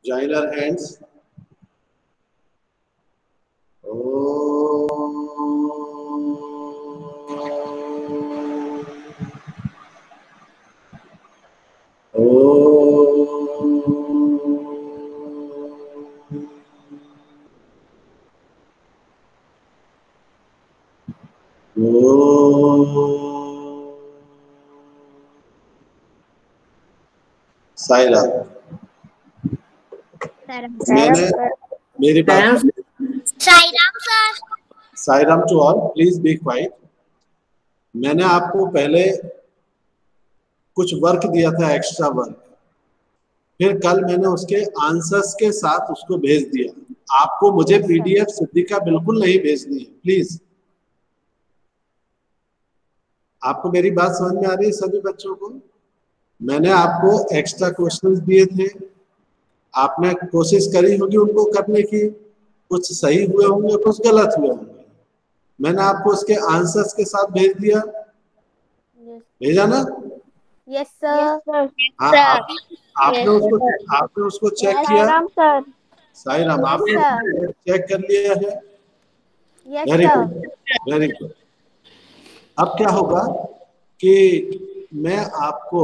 Join our hands. Saira, मैंने मेरी बात Sairam to all, please be quiet. मैंने आपको पहले कुछ वर्क दिया था, एक्स्ट्रा वर्क, फिर कल मैंने उसके आंसर्स के साथ उसको भेज दिया। आपको मुझे पीडीएफ सिद्धिका बिल्कुल नहीं भेजनी है, प्लीज। आपको मेरी बात समझ में आ रही है सभी बच्चों को? मैंने आपको एक्स्ट्रा क्वेश्चंस दिए थे, आपने कोशिश करी होगी उनको करने की, कुछ सही हुए होंगे, कुछ गलत हुए होंगे। मैंने आपको उसके आंसर्स के साथ भेज दिया, भेजा ना? Yes sir. हाँ, आपने उसको चेक किया? साईराम, आपने चेक कर लिया है? Very good, very good. अब क्या होगा कि मैं आपको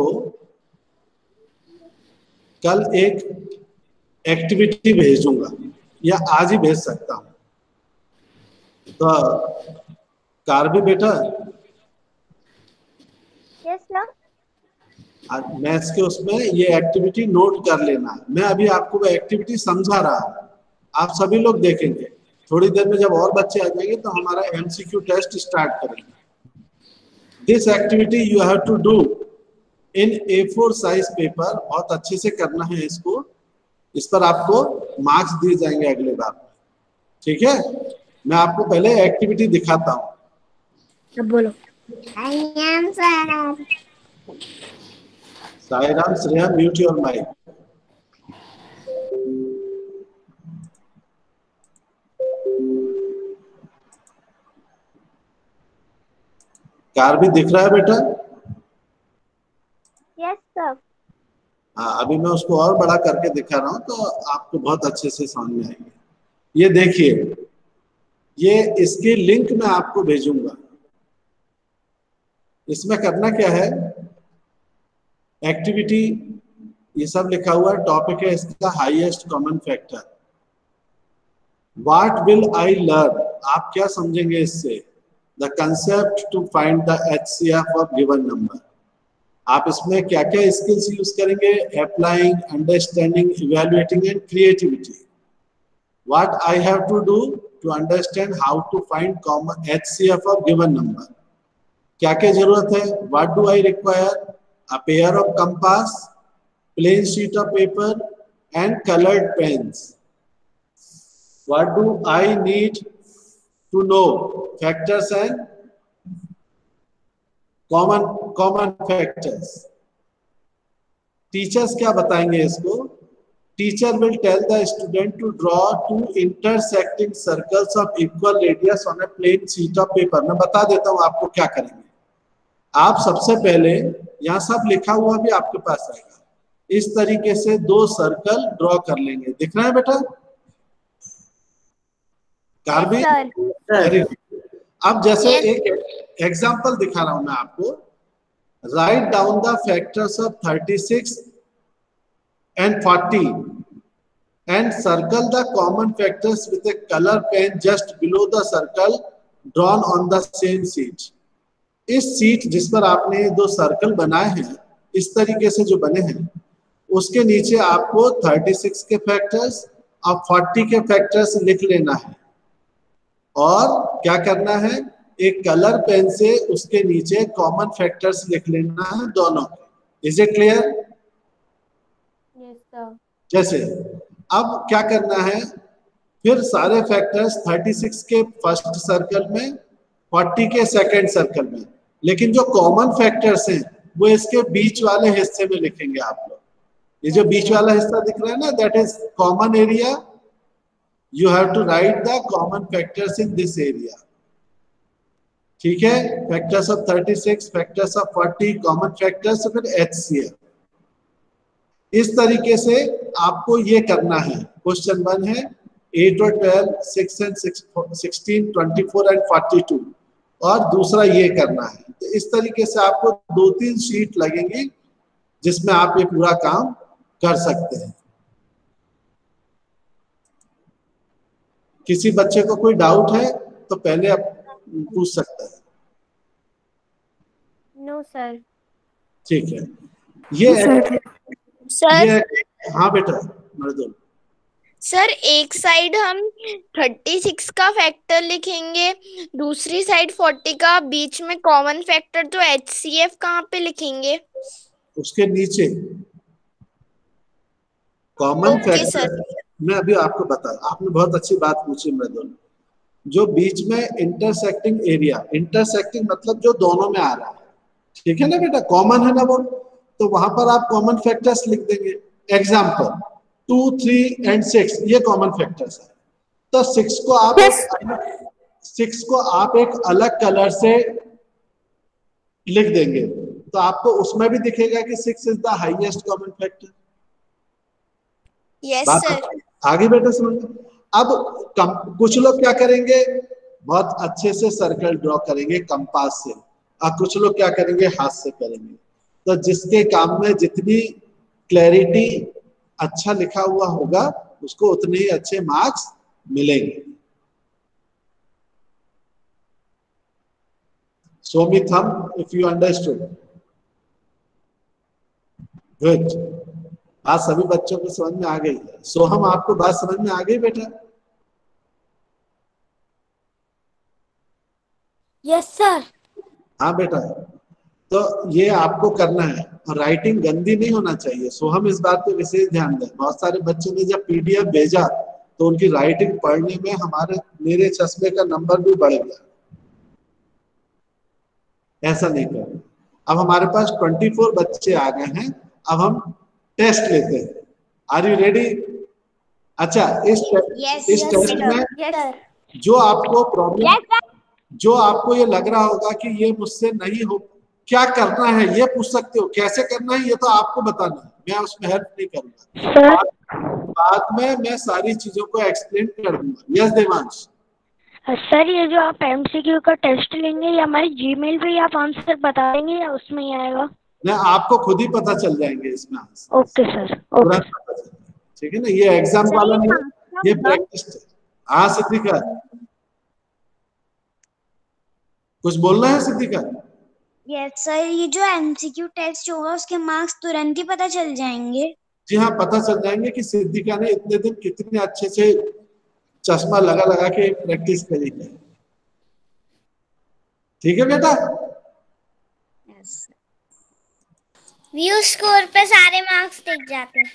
कल एक एक्टिविटी भेजूंगा, या आज ही भेज सकता हूं। तो कारबी बेटा, यस सर। मैथ्स के उसमें ये एक्टिविटी नोट कर लेना। मैं अभी आपको वो एक्टिविटी समझा रहा हूं, आप सभी लोग देखेंगे। थोड़ी देर में जब और बच्चे आ जाएंगे तो हमारा एमसीक्यू टेस्ट स्टार्ट करेंगे। This activity you have to do in A4 size paper. बहुत अच्छे से करना है इसको, इस पर आपको मार्क्स दिए जाएंगे अगले बार। ठीक है, मैं आपको पहले एक्टिविटी दिखाता हूँ। अब बोलो। Sairam, Shreya, mute your mic. Car भी दिख रहा है बेटा? Yes sir. हाँ, अभी मैं उसको और बड़ा करके दिखा रहा हूँ तो आपको बहुत अच्छे से समझ में आएंगे। ये देखिए, ये इसकी लिंक मैं आपको भेजूंगा। इसमें करना क्या है, एक्टिविटी ये सब लिखा हुआ है, टॉपिक है इसका highest common factor. What will I learn, आप क्या समझेंगे इससे? The concept to find the HCF of given number. आप इसमें क्या क्या स्किल्स यूज करेंगे? Applying, understanding, evaluating and creativity. What I have to do to understand how to find common HCF of given number. क्या क्या जरूरत है? What do I require? A pair of compass, plain sheet of paper and colored pens. What do I need to know? Factors and common factors. Teachers क्या बताएंगे इसको? Teacher will tell the student to draw two intersecting circles of equal radius on a plain sheet of paper. मैं बता देता हूँ आपको क्या करेंगे। आप सबसे पहले, यहाँ सब लिखा हुआ भी आपके पास आएगा, इस तरीके से दो सर्कल ड्रॉ कर लेंगे। दिख रहा है बेटा? कारबी, वेरी गुड। अब जैसे एक एग्जांपल दिखा रहा हूं मैं आपको। Right down the factors of 36 and 40 and circle the common factors with a colour pen just below the circle drawn on the same sheet. इस शीट जिस पर आपने दो सर्कल बनाए हैं, इस तरीके से जो बने हैं, उसके नीचे आपको 36 के फैक्टर्स और 40 के फैक्टर्स लिख लेना है। और क्या करना है, एक कलर पेन से उसके नीचे कॉमन फैक्टर्स लिख लेना है दोनों। Is it clear? Yes sir. जैसे अब क्या करना है, फिर सारे फैक्टर्स 36 के फर्स्ट सर्कल में, 40 के सेकंड सर्कल में, लेकिन जो कॉमन फैक्टर्स हैं वो इसके बीच वाले हिस्से में लिखेंगे आप लोग। ये जो बीच वाला हिस्सा दिख रहा है ना, that is common area. You have to write the common factors in this area. ठीक है, factors of 36, factors of 40, common factors, फिर HCF। इस तरीके से आपको ये करना है। क्वेश्चन 1 है 8 और 12, 6 एंड 16, 24 एंड 42, और दूसरा ये करना है। तो इस तरीके से आपको 2-3 शीट लगेंगी जिसमें आप ये पूरा काम कर सकते हैं। किसी बच्चे को कोई डाउट है तो पहले आप पूछ सकते हैं। No sir. ठीक है, ये सर ये हाँ बेटा मृदुल। सर एक साइड हम 36 का फैक्टर लिखेंगे, दूसरी साइड 40 का, बीच में कॉमन फैक्टर तो HCF कहाँ पे लिखेंगे? उसके नीचे कॉमन ओके सर। फैक्टर मैं अभी आपको बता, आपने बहुत अच्छी बात पूछी मृदुल। जो बीच में इंटरसेक्टिंग एरिया, इंटरसेक्टिंग मतलब जो दोनों में आ रहा है, ठीक है ना बेटा, कॉमन है ना वो, तो वहां पर आप कॉमन फैक्टर्स लिख देंगे। एग्जाम्पल 2, 3 एंड 6 ये कॉमन फैक्टर्स है। तो 6 को आप एक अलग कलर से लिख देंगे, तो आपको उसमें भी दिखेगा कि 6 is the highest common factor. Yes बात सर। आगे बेटा समझ में। अब कुछ लोग क्या करेंगे, बहुत अच्छे से सर्कल ड्रॉ करेंगे कंपास से, और कुछ लोग क्या करेंगे, हाथ से करेंगे। तो जिसके काम में जितनी क्लैरिटी अच्छा लिखा हुआ होगा उसको उतने ही अच्छे मार्क्स मिलेंगे। Show me thumb if you understood. Good. बात सभी बच्चों को समझ में आ गई है। सोहम आपको बात समझ में आ गई बेटा? Yes sir. हाँ बेटा, तो ये आपको करना है, और राइटिंग गंदी नहीं होना चाहिए। सोहम इस बात पे विशेष ध्यान दें। बहुत सारे बच्चों ने जब PDF भेजा तो उनकी राइटिंग पढ़ने में मेरे चश्मे का नंबर भी बढ़ गया। ऐसा नहीं करना। अब हमारे पास 24 बच्चे आ गए हैं, अब हम टेस्ट लेते हैं। Are you ready? अच्छा, इस टेस्ट में जो आपको प्रॉब्लम, जो आपको ये लग रहा होगा कि ये मुझसे नहीं हो, क्या करना है ये पूछ सकते हो। कैसे करना है ये तो आपको बताना है, मैं उसमें हेल्प नहीं करूंगा। बाद में मैं सारी चीजों को एक्सप्लेन कर दूंगा। यस देवांश? सर ये जो आप MCQ का टेस्ट लेंगे ये हमारी जीमेल पे आप आंसर बता देंगे या उसमें ही आएगा? नहीं, आपको खुद ही पता चल जाएंगे इसमें आंसर। Okay sir, okay. ठीक है ना, ये एग्जाम वाला नहीं, ये प्रैक्टिस। हाँ सिद्धिका, कुछ बोलना है सिद्धिका? यस सर, ये जो MCQ टेस्ट होगा उसके मार्क्स तुरंत ही पता चल जाएंगे? जी हाँ, पता चल जाएंगे कि सिद्धिका ने इतने दिन कितने अच्छे से चश्मा लगा लगा के प्रैक्टिस करी है। ठीक है बेटा? व्यू स्कोर पे सारे मार्क्स दिख जाते हैं।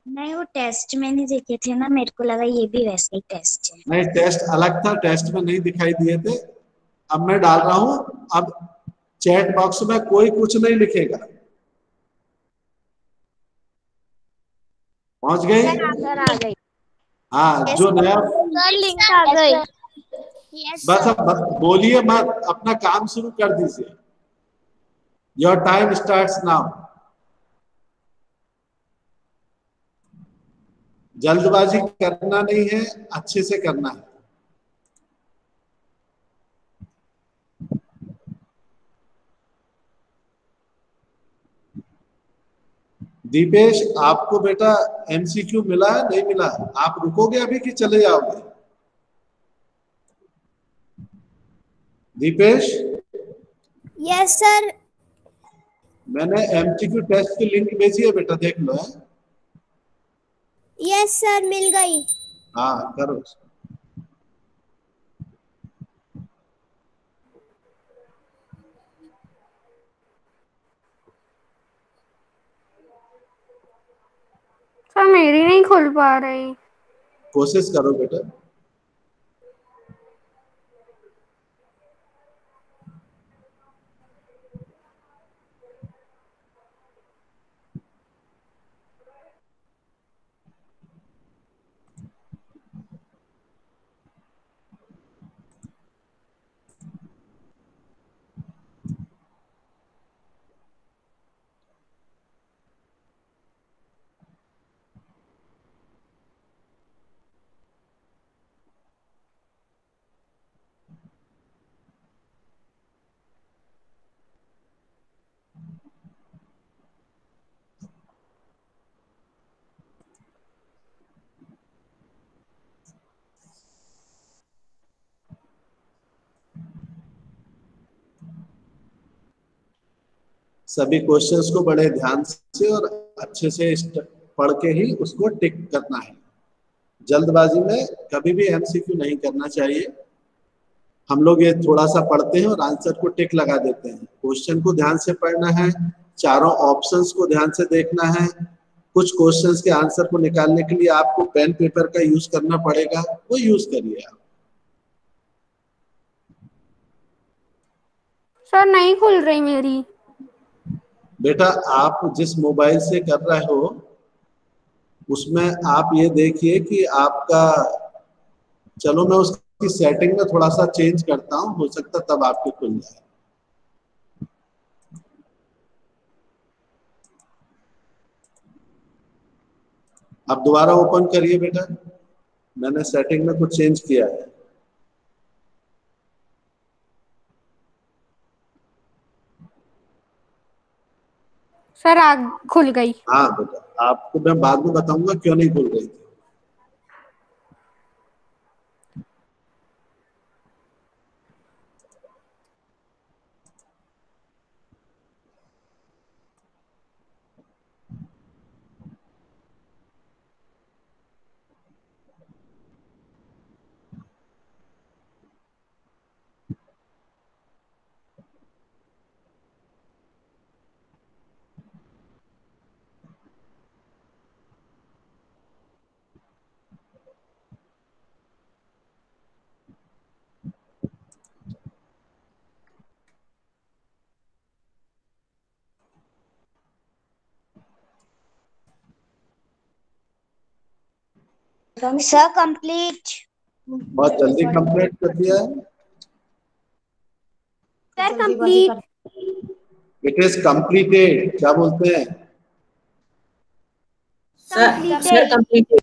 नहीं, वो टेस्ट में नहीं देखे थे ना, मेरे को लगा ये भी वैसे ही टेस्ट है। नहीं, टेस्ट अलग था, टेस्ट में नहीं दिखाई दिए थे। अब मैं डाल रहा हूं, अब चैट बॉक्स में कोई कुछ नहीं लिखेगा। पहुंच गई? सर आ गई। हाँ, जो नया, सर लिंक आ गई। बस अब बोलिए मत, अपना काम शुरू कर दीजिए। Your time starts now. जल्दबाजी करना नहीं है, अच्छे से करना है। दीपेश, आपको बेटा MCQ मिला है नहीं मिला? आप रुकोगे अभी कि चले जाओगे? दीपेश? Yes sir. मैंने MCQ टेस्ट की लिंक भेजी है बेटा, देख लो है। यस सर, मिल गई। हाँ करो। सर मेरी नहीं खुल पा रही। कोशिश करो बेटा। सभी क्वेश्चंस को बड़े ध्यान से और अच्छे से पढ़ के ही उसको टिक करना है। जल्दबाजी में कभी भी एमसीक्यू नहीं करना चाहिए। हम लोग ये थोड़ा सा पढ़ते हैं और आंसर को टिक लगा देते हैं। क्वेश्चन को ध्यान से पढ़ना है, चारों ऑप्शंस को ध्यान से देखना है। कुछ क्वेश्चंस के आंसर को निकालने के लिए आपको पेन पेपर का यूज करना पड़ेगा, वो यूज करिए आप। सर नहीं खुल रही मेरी। बेटा आप जिस मोबाइल से कर रहे हो उसमें आप ये देखिए कि आपका, चलो मैं उसकी सेटिंग में थोड़ा सा चेंज करता हूं, हो सकता तब आपके खुल जाए। आप दोबारा ओपन करिए बेटा, मैंने सेटिंग में कुछ चेंज किया है। सर आग खुल गई। हाँ बेटा, आपको मैं बाद में बताऊंगा क्यों नहीं खुल रही थी। Sir complete. बहुत जल्दी कंप्लीट कर दिया है। Sir complete. It is completed, क्या बोलते हैं? Sir completed.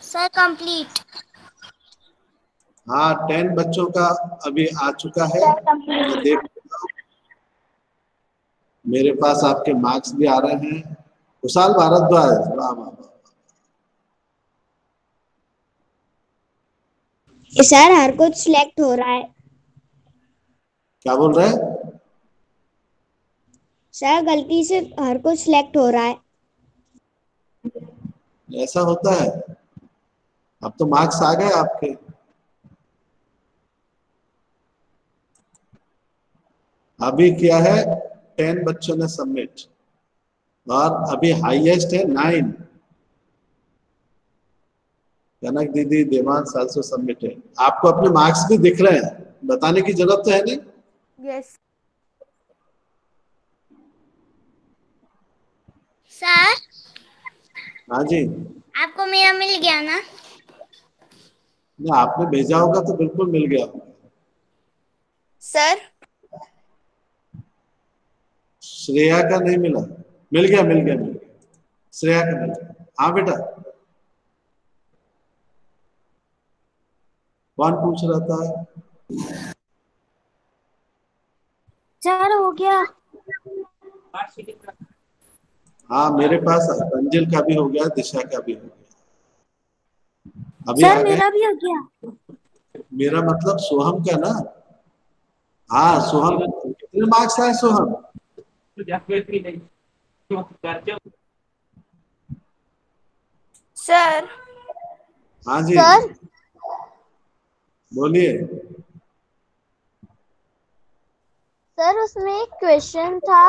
Sir complete. हाँ 10 बच्चों का अभी आ चुका है, मैं देख रहा हूं। मेरे पास आपके मार्क्स भी आ रहे हैं। कुशाल भारद्वाज, वाह वाह वाह। सर हर कुछ सिलेक्ट हो रहा है। क्या बोल रहे हैं? सर गलती से हर कुछ सिलेक्ट हो रहा है। ऐसा होता है? अब तो मार्क्स आ गए आपके। अभी किया है 10 बच्चों ने सबमिट, और अभी हाईएस्ट है 9। कनक दीदी, देवान, सालसो सबमिट है। आपको अपने मार्क्स भी दिख रहे हैं, बताने की जरूरत तो है नहीं। यस सर हाँ जी, आपको मेरा मिल गया ना? ना आपने भेजा होगा तो बिल्कुल मिल गया होगा। सर श्रेया का नहीं मिला? मिल गया मिल गया मिल गया, श्रेया का मिल गया। हाँ बेटा, कौन पूछ रहा था? सर हो गया। हाँ मेरे पास अंजल का भी हो गया, दिशा का भी हो गया। अभी आ सर गए। मेरा भी हो गया। मेरा मतलब सोहम का ना। हाँ सोहम, कितने मार्क्स आए सोहम? सर हाँ जी सर बोलिए। सर उसमें एक क्वेश्चन था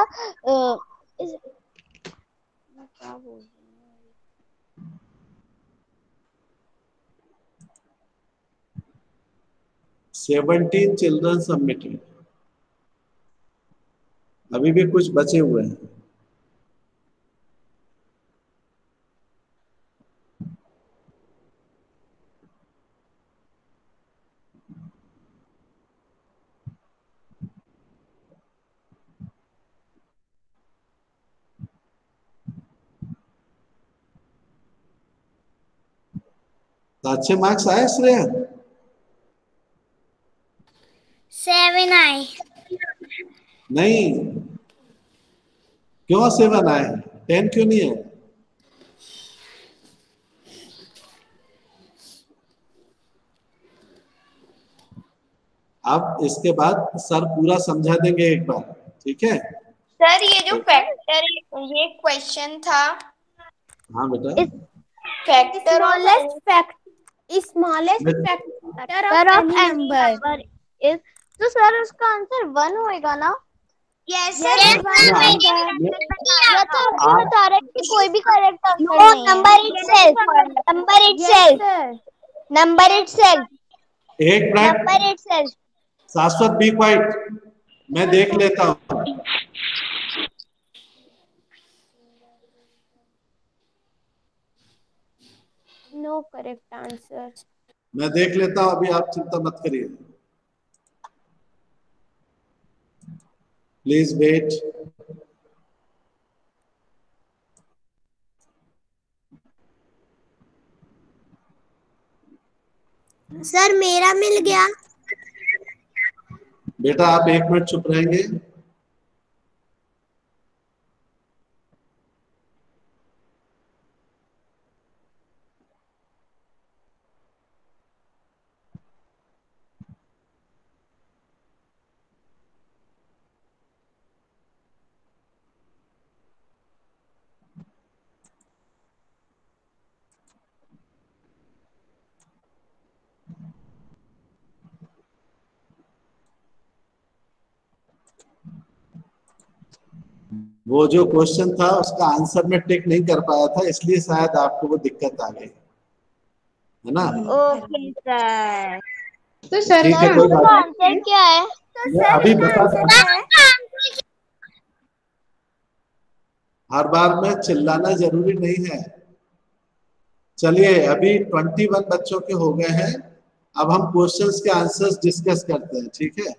क्या बोल 17 चिल्ड्रन सबमिटेड। अभी भी कुछ बचे हुए हैं। तो अच्छे मार्क्स आए श्रेया? 7 आए। नहीं, क्यों 7 आए? 10 क्यों नहीं है? अब इसके बाद सर पूरा समझा देंगे एक बार, ठीक है? सर ये जो फैक्टर, ये क्वेश्चन था। हाँ बेटा। Factor smallest factor of any number is, तो सर उसका आंसर 1 होएगा ना? Yes sir sir. ये तो बता रहे कि कोई भी करेक्ट आंसर नो, नहीं है। Number itself, number itself, number itself, एक minute number itself. Shashwat, be quiet, मैं देख लेता हूँ। No correct answer. मैं देख लेता हूँ, अभी आप चिंता मत करिए, प्लीज वेट। सर मेरा मिल गया। बेटा आप 1 मिनट चुप रहेंगे? वो जो क्वेश्चन था उसका आंसर में टिक नहीं कर पाया था, इसलिए शायद आपको वो दिक्कत आ गई, है ना? Okay sir. तो सर ठीक है, कोई बात नहीं। आंसर क्या है? मैं अभी बता हर बार में चिल्लाना जरूरी नहीं है। चलिए अभी 21 बच्चों के हो गए हैं, अब हम क्वेश्चंस के आंसर्स डिस्कस करते हैं, ठीक है?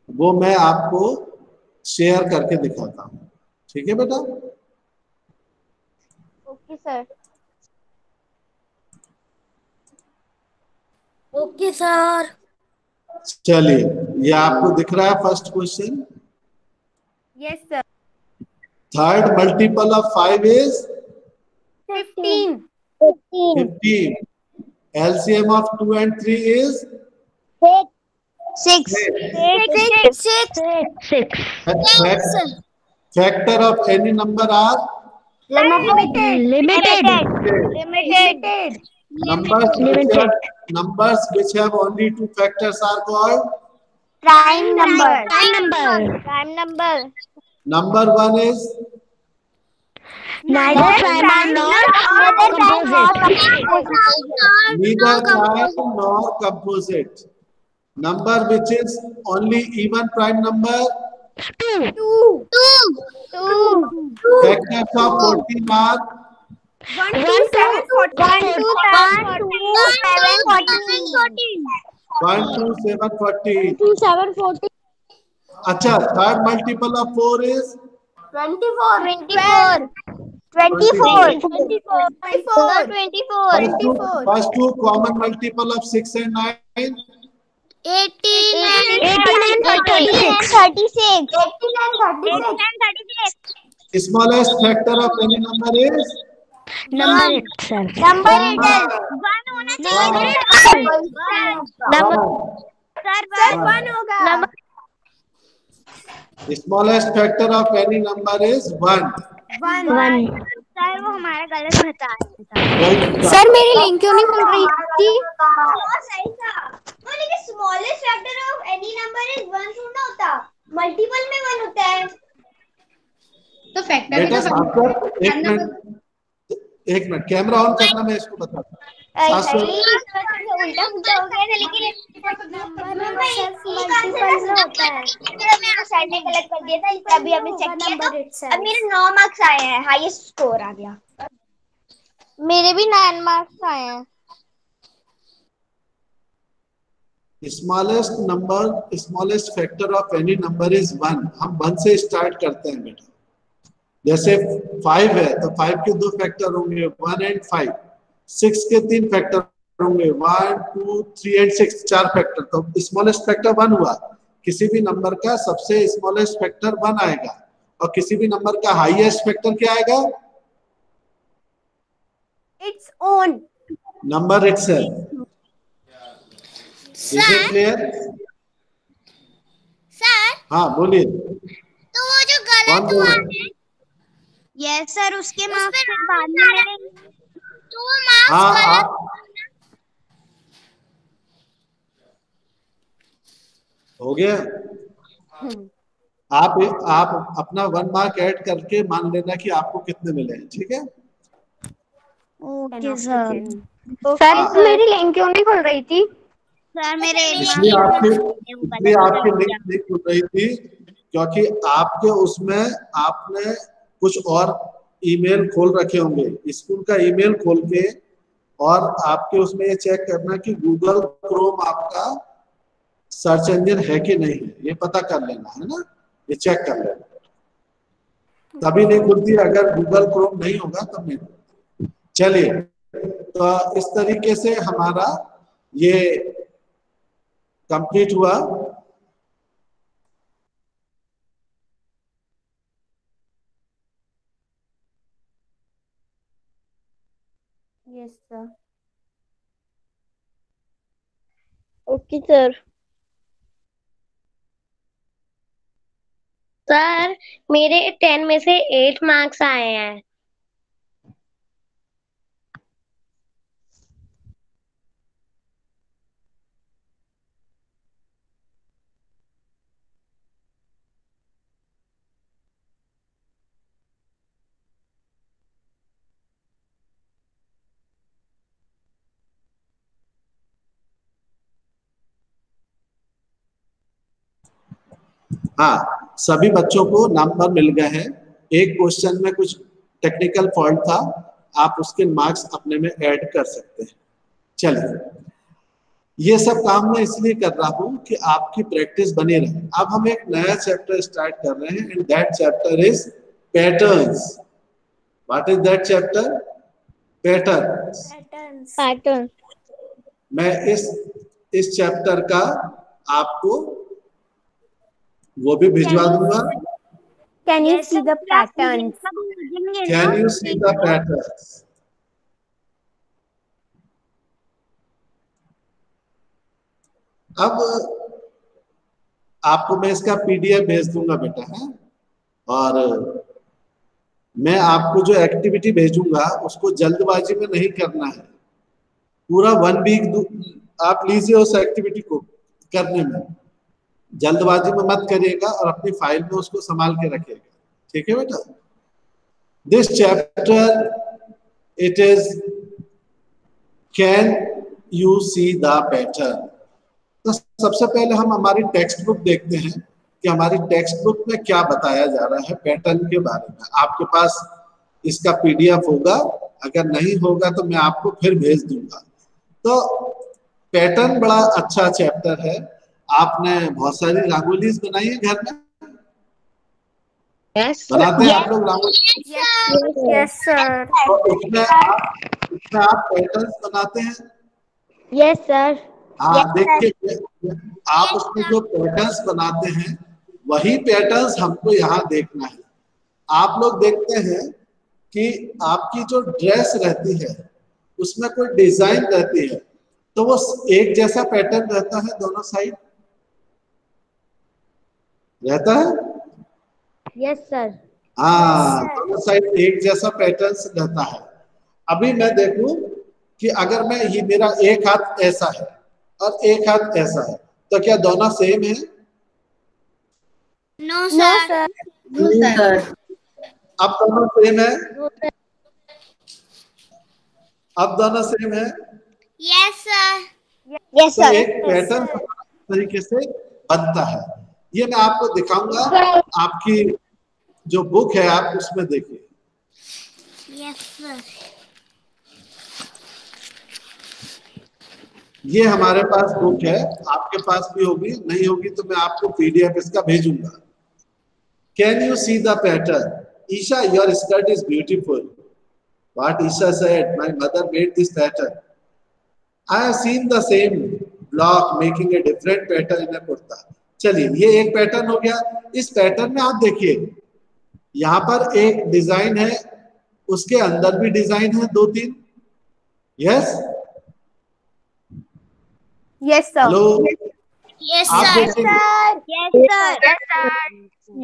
वो मैं आपको शेयर करके दिखाता हूँ, ठीक है बेटा? Okay sir. Okay sir. चलिए, ये आपको दिख रहा है first question. Yes sir. Third multiple of 5 is 15। 15. LCM of 2 and 3 is 6। Factor of any number are Limited. numbers which have only 2 factors are called Prime number. number 1 is Neither prime nor composite. neither prime nor composite. Number which is only even prime number. Two. Factors of 14 are 1 to 7, 14. 1 to 7, 14. अच्छा, third multiple of 4 is 24. First two common multiple of 6 and 9. 18 and 36. Smallest factor of any number is Number itself. Smallest factor of any number is 1. Sir वो हमारा गलत बता रहा था। Sir मेरी link क्यों नहीं खुल रही थी? सही था। लेकिन smallest factor of any number is 1 थोड़ा होता, मल्टीपल में 1 होता है। तो फैक्टर बेटा एक मिनट कैमरा ऑन करना, मैं इसको बताता हूँ। उल्टा पुल्टा हो गया था, लेकिन मेरा सर ने गलत कर दिया था, तभी हमने चेक किया तो अब मेरे 9 मार्क्स आए हैं, हाईएस्ट स्कोर आ गया। मेरे भी 9 मार्क्स आए हैं। Smallest factor of any number is 1। हम 1 से स्टार्ट करते हैं बेटा। जैसे 5 है तो 5 के 2 फैक्टर होंगे 1 एंड 5। 6 के 3 फैक्टर होंगे 1 2 3 एंड 6, 4 फैक्टर। तो स्मॉलेस्ट फैक्टर 1 हुआ। किसी भी नंबर का सबसे स्मॉलेस्ट फैक्टर 1 आएगा, और किसी भी नंबर का हाईएस्ट फैक्टर क्या आएगा? Its own number itself. Is it clear? Sir हाँ बोलिए। तो वो जो गलत हुआ है, यस सर, उसके मार्क्स फिर बाद में मेरे, तो वो मार्क्स हाँ गलत हो गया। आप अपना 1 मार्क ऐड करके मान लेना कि आपको कितने मिले हैं, ठीक है? Okay sir. सर मेरी लिंक क्यों नहीं खुल रही थी? सर मेरे इसलिए आपकी लिंक नहीं खुल रही थी क्योंकि आपके उसमें आपने कुछ और ईमेल खोल रखे होंगे, स्कूल का ईमेल खोल के, और आपके उसमें ये चेक करना कि गूगल क्रोम आपका सर्च इंजन है कि नहीं है, ये पता कर लेना है ना, ये चेक कर लेना, तभी नहीं खुलती। अगर गूगल क्रोम नहीं होगा तब नहीं खुलती। चलिए, तो इस तरीके से हमारा ये कंप्लीट हुआ। Yes sir. Okay sir. Sir मेरे 10 में से 8 मार्क्स आए हैं। हाँ, सभी बच्चों को नंबर मिल गए हैं। एक क्वेश्चन में कुछ टेक्निकल फॉल्ट था, आप उसके मार्क्स अपने में ऐड कर सकते हैं। चलिए, ये सब काम मैं इसलिए कर रहा हूं कि आपकी प्रैक्टिस बनी रहे। अब हम एक नया चैप्टर स्टार्ट कर रहे हैं, and that chapter is patterns. What is that chapter? Patterns. Pattern. मैं इस चैप्टर का आपको वो भी भिजवा दूंगा। Can you see the patterns? Can you see the patterns? अब आपको मैं इसका पीडीएफ भेज दूंगा बेटा, है? और मैं आपको जो एक्टिविटी भेजूंगा उसको जल्दबाजी में नहीं करना है। पूरा 1 वीक आप लीजिए उस एक्टिविटी को करने में, जल्दबाजी में मत करिएगा, और अपनी फाइल में उसको संभाल के रखिएगा, ठीक है बेटा? This chapter it is can you see the pattern. तो सबसे पहले हम हमारी टेक्स्ट बुक देखते हैं कि हमारी टेक्स्ट बुक में क्या बताया जा रहा है पैटर्न के बारे में। आपके पास इसका पीडीएफ होगा, अगर नहीं होगा तो मैं आपको फिर भेज दूंगा। तो पैटर्न बड़ा अच्छा चैप्टर है। आपने बहुत सारी रंगोलीज बनाई है घर में? बनाते हैं आप लोग रंगोली? Yes sir. तो उसमें आप पैटर्न्स बनाते हैं? Yes sir. हाँ, देखिए, आप उसमें जो पैटर्न्स बनाते हैं वही पैटर्न्स हमको यहाँ देखना है। आप लोग देखते हैं कि आपकी जो ड्रेस रहती है उसमें कोई डिजाइन रहती है, तो वो एक जैसा पैटर्न रहता है, दोनों साइड रहता है। Yes sir. हाँ, दोनों साइड एक जैसा पैटर्न रहता है। अभी मैं देखूं कि अगर मैं ये मेरा एक हाथ ऐसा है और एक हाथ ऐसा है, तो क्या दोनों सेम है? No sir. अब दोनों सेम है? अब दोनों सेम है? Yes sir. यस तो सर। एक पैटर्न तरीके से बनता है। ये मैं आपको दिखाऊंगा, आपकी जो बुक है आप उसमें देखिए। Yes sir. ये हमारे पास बुक है, आपके पास भी होगी, नहीं होगी तो मैं आपको पीडीएफ इसका भेजूंगा। Can you see the pattern? Isha, your skirt is beautiful. What Isha said, my mother made this pattern. I have seen the same block making a different pattern in a kurta. चलिए, ये एक पैटर्न हो गया। इस पैटर्न में आप देखिए, यहाँ पर एक डिजाइन है, उसके अंदर भी डिजाइन है 2-3। Yes yes sir. Hello, yes आप सर। देखेंगे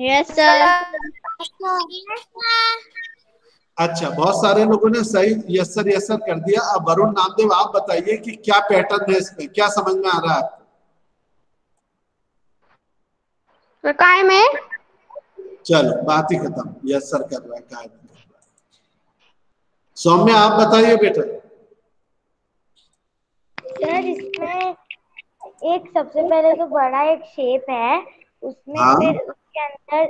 यस सर। अच्छा, बहुत सारे लोगों ने सही यस सर कर दिया। अब वरुण नामदेव आप बताइए कि क्या पैटर्न है इसमें, क्या समझ में आ रहा है आपको? काय में? चलो, बात ही खत्म। यस सर कर रहा है, काय में कर रहा है। सौम्या आप बताइए बेटा। सर इसमें एक सबसे पहले तो बड़ा एक शेप है, उसमें हाँ। फिर उसके अंदर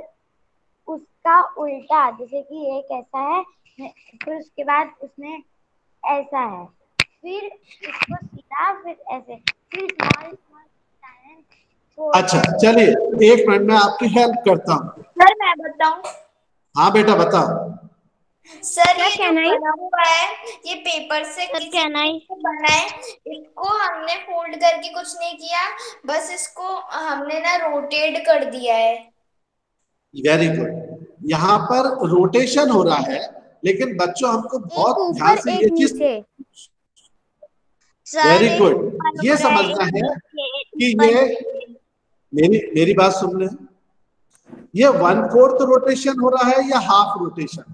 उसका उल्टा, जैसे कि एक ऐसा है, फिर उसके बाद उसमें ऐसा है, फिर इसको सीधा, फिर ऐसे, फिर स्मॉल स्मॉल। अच्छा चलिए, एक मिनट में आपकी हेल्प करता हूँ। सर मैं बताऊं? हाँ बेटा बताओ। सर ये जो बना हुआ है, ये पेपर से किसी बना है। इसको हमने फोल्ड करके कुछ नहीं किया, बस इसको हमने ना रोटेट कर दिया है। Very good. यहाँ पर रोटेशन हो रहा है, लेकिन बच्चों हमको बहुत ध्यान से ये चीज, वेरी गुड, ये समझना है कि ये मेरी बात सुन रहे हैं, ये 1/4 रोटेशन हो रहा है या हाफ रोटेशन?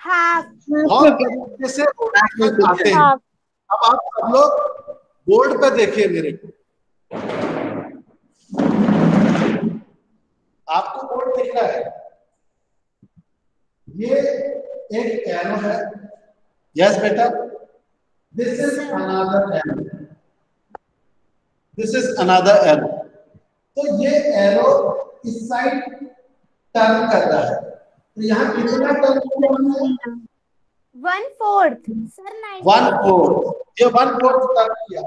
बहुत तरीके से रोटेशन आते हैं। अब आप सब लोग बोर्ड पे देखिए मेरे को, आपको बोर्ड दिख रहा है, ये एक एरो है। यस बेटा, this is another arrow, this is another arrow. तो ये एरो इस साइड टर्न कर रहा है, तो यहाँ कितना टर्न हुआ है? 1/4 सर। 1/4, ये 1/4 टर्न किया।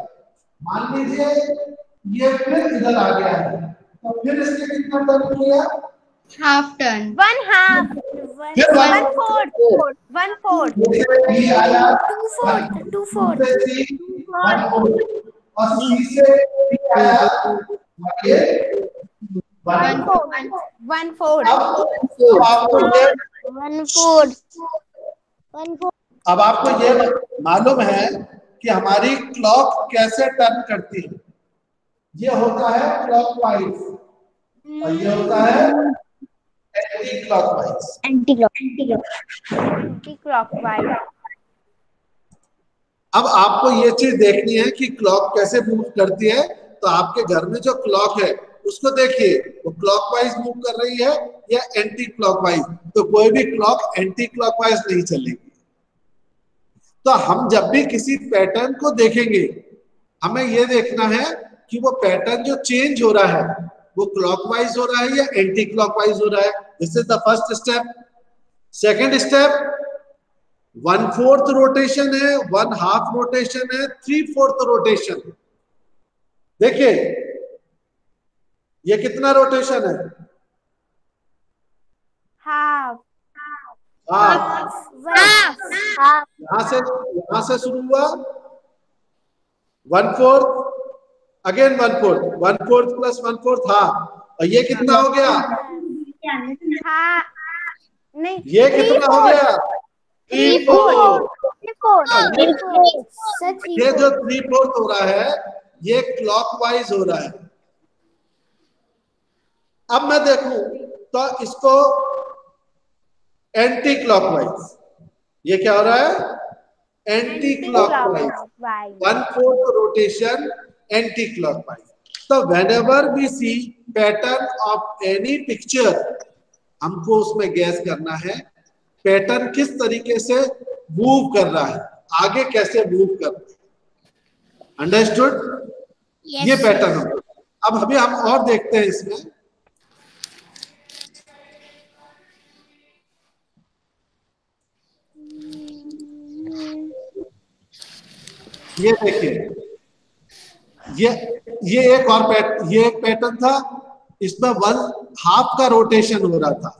मान लीजिए ये फिर इधर आ गया है, तो फिर इसने कितना टर्न किया? Half turn. 1/2। फिर 1/4 1/4 ये आया 2/4 और सी से भी आया ये 1/4 अब आपको ये मालूम है कि हमारी क्लॉक कैसे टर्न करती है। ये होता है क्लॉकवाइज और ये होता है एंटी क्लॉकवाइज। अब आपको ये चीज देखनी है कि क्लॉक कैसे मूव करती है। तो आपके घर में जो क्लॉक है उसको देखिए, वो क्लॉकवाइज मूव कर रही है या एंटी क्लॉकवाइज। तो कोई भी क्लॉक एंटी क्लॉकवाइज नहीं चलेगी। तो हम जब भी किसी पैटर्न को देखेंगे, हमें यह देखना है कि वो पैटर्न जो चेंज हो रहा है वो क्लॉकवाइज हो रहा है या एंटी क्लॉकवाइज हो रहा है। This is the first step. Second step, 1/4 rotation है, 1/2 रोटेशन है, 3/4 रोटेशन। देखिए ये कितना रोटेशन है? हाफ। यहां से शुरू हुआ 1/4, अगेन 1/4, 1/4 + 1/4 हाफ। और ये कितना हो गया? नहीं, ये कितना हो गया? 3/4। ये जो 3/4 हो रहा है ये क्लॉकवाइज हो रहा है। अब मैं देखूं तो इसको एंटी क्लॉकवाइज, ये क्या हो रहा है? Anti clockwise, 1/4 rotation anti clockwise. तो whenever we see pattern of any picture, हमको उसमें गैस करना है पैटर्न किस तरीके से मूव कर रहा है, आगे कैसे मूव कर रहा है। अंडरस्टूड? ये पैटर्न हो। अब अभी हम और देखते हैं इसमें। ये देखिए, ये एक और ये एक पैटर्न था। इसमें 1/2 का रोटेशन हो रहा था,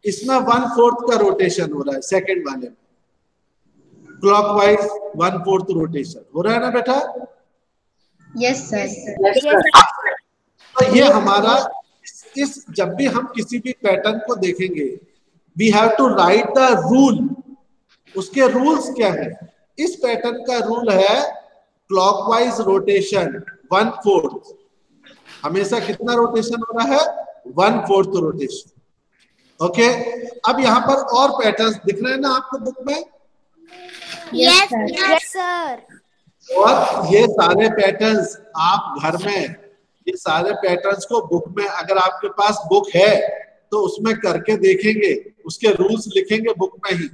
इसमें 1/4 का रोटेशन हो रहा है। सेकंड वाले में क्लॉकवाइज 1/4 रोटेशन हो रहा है ना बेटा? Yes sir. तो ये हमारा इस जब भी हम किसी भी पैटर्न को देखेंगे, we have to write the rule. उसके रूल्स क्या है? इस पैटर्न का रूल है क्लॉकवाइज रोटेशन 1/4। हमेशा कितना रोटेशन हो रहा है? 1/4 रोटेशन। ओके, अब यहाँ पर और पैटर्न्स दिख रहे हैं ना आपको बुक में? Yes sir. और ये सारे पैटर्न्स आप घर में, ये सारे पैटर्न्स को बुक में, अगर आपके पास बुक है तो उसमें करके देखेंगे, उसके रूल्स लिखेंगे बुक में ही।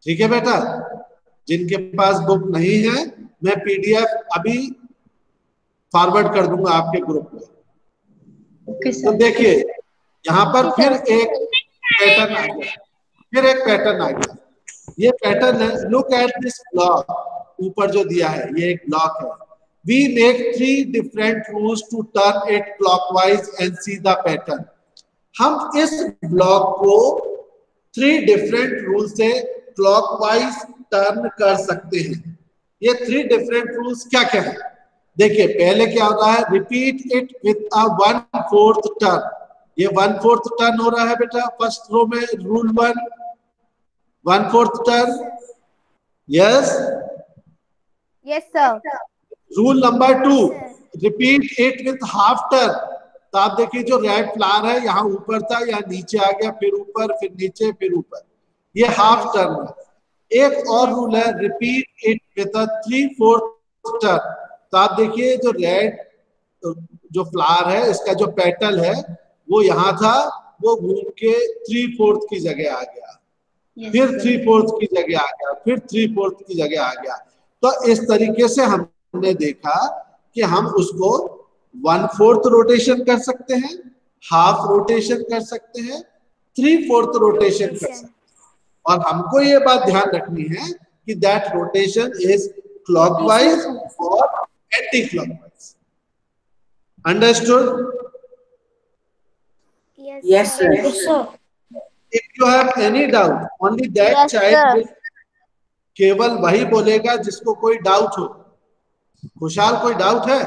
ठीक है बेटा? जिनके पास बुक नहीं है, मैं पीडीएफ अभी फॉरवर्ड कर दूंगा आपके ग्रुप में। तो देखिए यहाँ पर फिर एक पैटर्न आ गया, फिर एक पैटर्न आ गया। ये पैटर्न है, लुक एट दिस ब्लॉक। ऊपर जो दिया है ये एक ब्लॉक है। We make 3 different rules to turn it clockwise and see the pattern. हम इस ब्लॉक को 3 डिफरेंट रूल से क्लॉकवाइज टर्न कर सकते हैं। ये 3 डिफरेंट रूल्स क्या क्या है? देखिए पहले क्या हो रहा है? Repeat it with a 1/4 turn. ये 1/4 टर्न हो रहा है बेटा फर्स्ट रो में। Rule 1 1/4 turn. Yes yes sir. Rule number 2, repeat it with half turn. तो आप देखिए जो रेड फ्लावर है यहाँ ऊपर था, यहाँ नीचे आ गया, फिर ऊपर, फिर नीचे, फिर ऊपर, ये हाफ टर्न है। एक और रूल है, repeat it with a 3/4 turn. तो आप देखिए जो रेड जो फ्लावर है, इसका जो पेटल है वो यहाँ था, वो घूम के 3/4 की जगह आ गया, फिर 3/4 की जगह आ गया, फिर 3/4 की जगह आ गया। तो इस तरीके से हमने देखा कि हम उसको 1/4 रोटेशन कर सकते हैं, हाफ रोटेशन कर सकते हैं, 3/4 रोटेशन कर सकते हैं। और हमको ये बात ध्यान रखनी है कि दैट रोटेशन इज क्लॉकवाइज और anti clockwise. Understood? Yes sir. If you have any doubt, only that child will, केवल वही बोलेगा जिसको कोई डाउट हो। खुशहाल कोई डाउट है?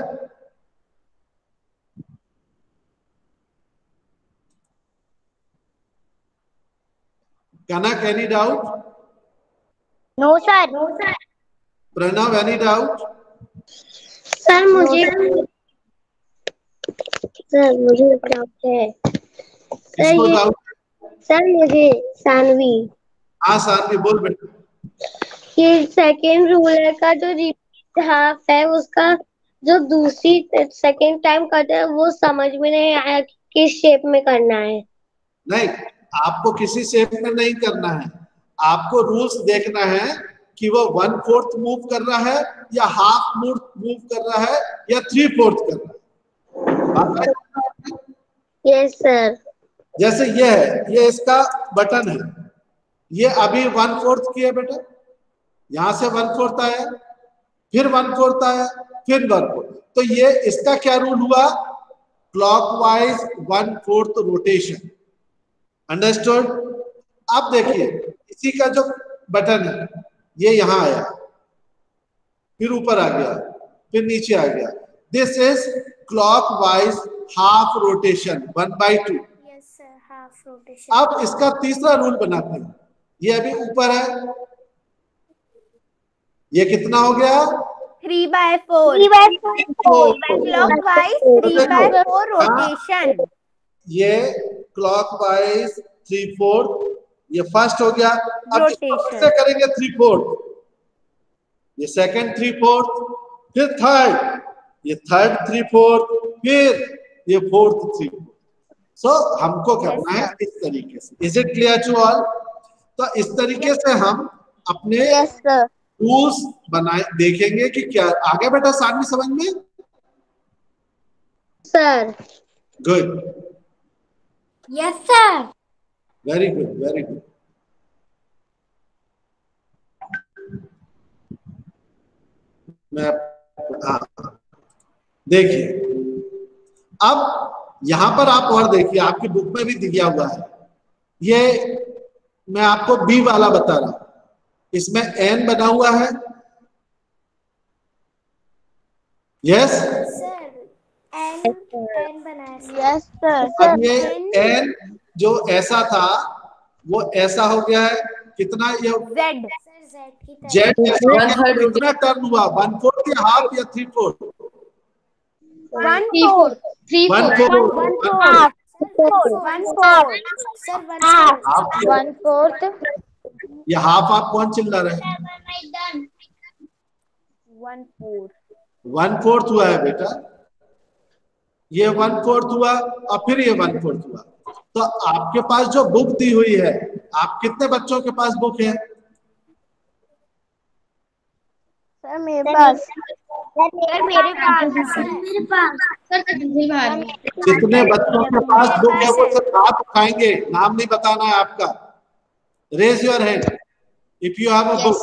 Kanak any doubt? No sir. Pranav any doubt? Sir मुझे डाउट है। किसको डाउट? सर मुझे सानवी। हाँ सानवी बोल बेटा। ये सेकेंड रूलर का जो रिपीट हाफ है, उसका जो दूसरी सेकेंड टाइम करते हैं वो समझ में नहीं आया कि किस शेप में करना है। नहीं, आपको किसी शेप में नहीं करना है, आपको रूल्स देखना है कि वो 1/4 मूव कर रहा है या हाफ मूव कर रहा है या 3/4 कर रहा है। Yes sir. जैसे ये है, ये इसका बटन है, ये अभी 1/4 किया बेटा, यहां से 1/4 आया, फिर 1/4 आया, फिर 1/4। तो ये इसका क्या रूल हुआ? Clockwise 1/4 rotation. अंडरस्टूड? अब देखिए इसी का जो बटन है, ये यहां आया, फिर ऊपर आ गया, फिर नीचे आ गया। This is clockwise half rotation 1/2। अब इसका तीसरा रूल बनाते हैं। ये अभी ऊपर है, ये कितना हो गया? 3/4 क्लॉकवाइज 3/4 रोटेशन। ये क्लॉकवाइज 3/4, ये फर्स्ट हो गया। अब इससे करेंगे 3/4, ये सेकंड 3/4, फिर थर्ड, ये थर्ड 3/4, फिर ये फोर्थ 3/4। सो हमको करना है इस तरीके से। Is it clear to all? तो इस तरीके से हम अपने टूल्स बनाए, देखेंगे कि क्या आगे बेटा सामने समझ में। Sir. Good, yes sir. Very good, very good. मैं देखिए, अब यहां पर आप और देखिए, आपकी बुक में भी दिया हुआ है, ये मैं आपको बी वाला बता रहा हूं, इसमें एन बना हुआ है। यस सर, एन बना है। Yes sir. अब ये एन जो ऐसा था वो ऐसा हो गया है, कितना ये जेड। सर जेड की तरह। जेड कितना टर्न हुआ, 1/4 या हाफ या 3/4? 1/4। 1/4 सर 1/4। ये हाफ आप कौन चिल्ला रहे हैं? 1/4। 1/4 हुआ है बेटा, ये 1/4 हुआ और फिर ये 1/4 हुआ। तो आपके पास जो बुक दी हुई है, आप कितने बच्चों के पास बुक है? सर मेरे पास। सर मेरे पास। जितने बच्चों के पास बुक है वो सिर्फ हाथ उठाएंगे, नाम नहीं बताना है आपका। Raise your hand if you have a book.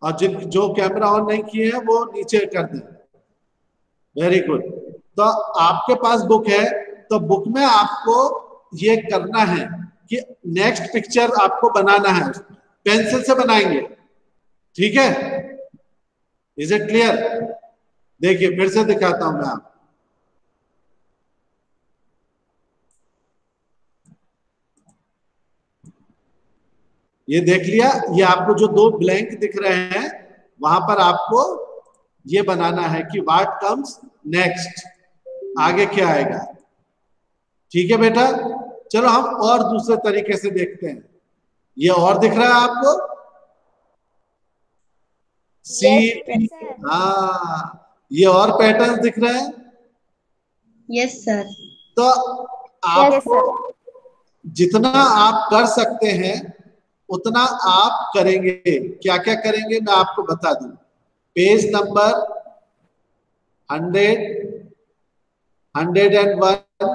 और जिन जो कैमरा ऑन नहीं किए हैं वो नीचे कर दें। Very good. तो आपके पास बुक है, तो बुक में आपको ये करना है कि नेक्स्ट पिक्चर आपको बनाना है, पेंसिल से बनाएंगे, ठीक है? Is it clear? देखिए फिर से दिखाता हूं मैं आपको। ये देख लिया, ये आपको जो दो ब्लैंक दिख रहे हैं वहां पर आपको ये बनाना है कि व्हाट कम्स नेक्स्ट, आगे क्या आएगा। ठीक है बेटा, चलो हम और दूसरे तरीके से देखते हैं। ये और दिख रहा है आपको? सी, हाँ, ये और पैटर्न दिख रहे हैं? Yes sir. तो आपको जितना आप कर सकते हैं उतना आप करेंगे। क्या क्या करेंगे मैं आपको बता दूं। पेज नंबर 100, 101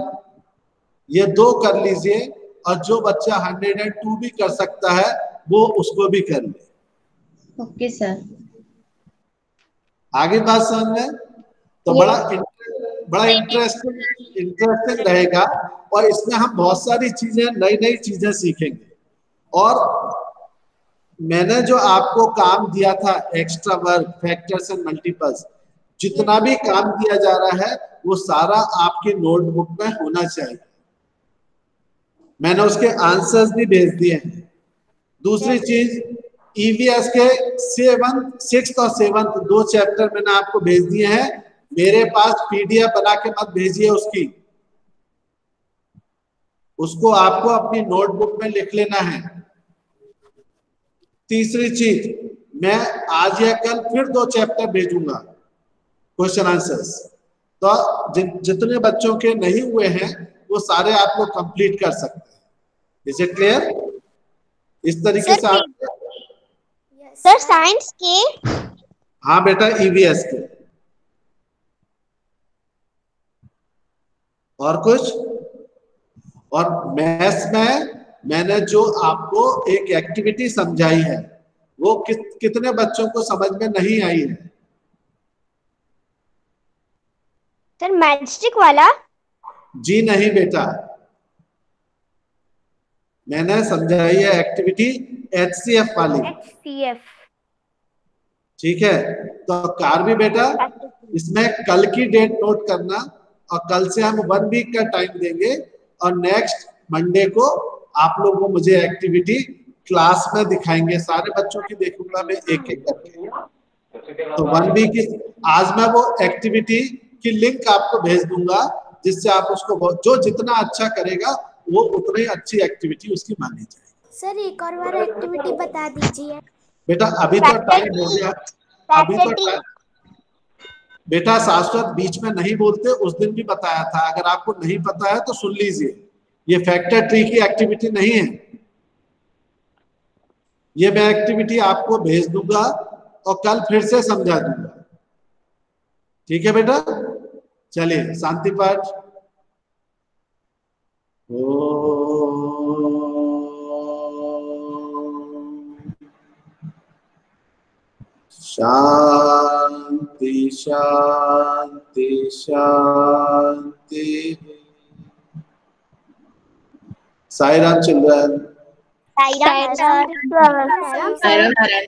ये दो कर लीजिए, और जो बच्चा 102 भी कर सकता है वो उसको भी कर ले। Okay sir. आगे बात समझ में? तो बड़ा इंटरेस्टिंग रहेगा, और इसमें हम बहुत सारी चीजें, नई नई चीजें सीखेंगे। और मैंने जो आपको काम दिया था extra work, factors and multiples, जितना भी काम दिया जा रहा है वो सारा आपकी नोटबुक में होना चाहिए। मैंने उसके आंसर्स भी भेज दिए हैं। दूसरी चीज, ईवीएस के 6th और 7th 2 चैप्टर मैंने आपको भेज दिए हैं। मेरे पास पीडीएफ बना के मत भेजिए उसकी, उसको आपको अपनी नोटबुक में लिख लेना है। तीसरी चीज, मैं आज या कल फिर 2 चैप्टर भेजूंगा क्वेश्चन आंसर्स, तो जितने बच्चों के नहीं हुए हैं वो सारे आप लोग कंप्लीट कर सकते हैं। Is it clear? इस तरीके से आप सर साइंस के? हाँ बेटा, ईवीएस के। और कुछ? और मैथ्स में मैंने जो आपको एक एक्टिविटी समझाई है वो कितने बच्चों को समझ में नहीं आई है? सर मैजिक वाला? जी नहीं बेटा, मैंने समझाई है एक्टिविटी HCF वाली। HCF। ठीक है, तो कार भी बेटा इसमें कल की डेट नोट करना, और कल से हम 1 वीक का टाइम देंगे, और नेक्स्ट मंडे को आप लोग वो मुझे एक्टिविटी क्लास में दिखाएंगे। सारे बच्चों की देखूंगा मैं एक एक करके। तो 1 वीक आज मैं वो एक्टिविटी की लिंक आपको भेज दूंगा, जिससे आप उसको जो जितना अच्छा करेगा वो उतनी ही अच्छी एक्टिविटी उसकी मानी जाएगी। सर एक और बार एक्टिविटी बता दीजिए बेटा। अभी तो टाइम हो गया, अभी तो बेटा शाश्वत बीच में नहीं बोलते, उस दिन भी बताया था। अगर आपको नहीं पता है तो सुन लीजिए, ये फैक्टर ट्री की एक्टिविटी नहीं है। ये मैं एक्टिविटी आपको भेज दूंगा और कल फिर से समझा दूंगा। ठीक है बेटा, चलिए शांति पाठ। शांति शांति शांति। Sai Ram children.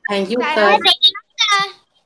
Thank you, sir.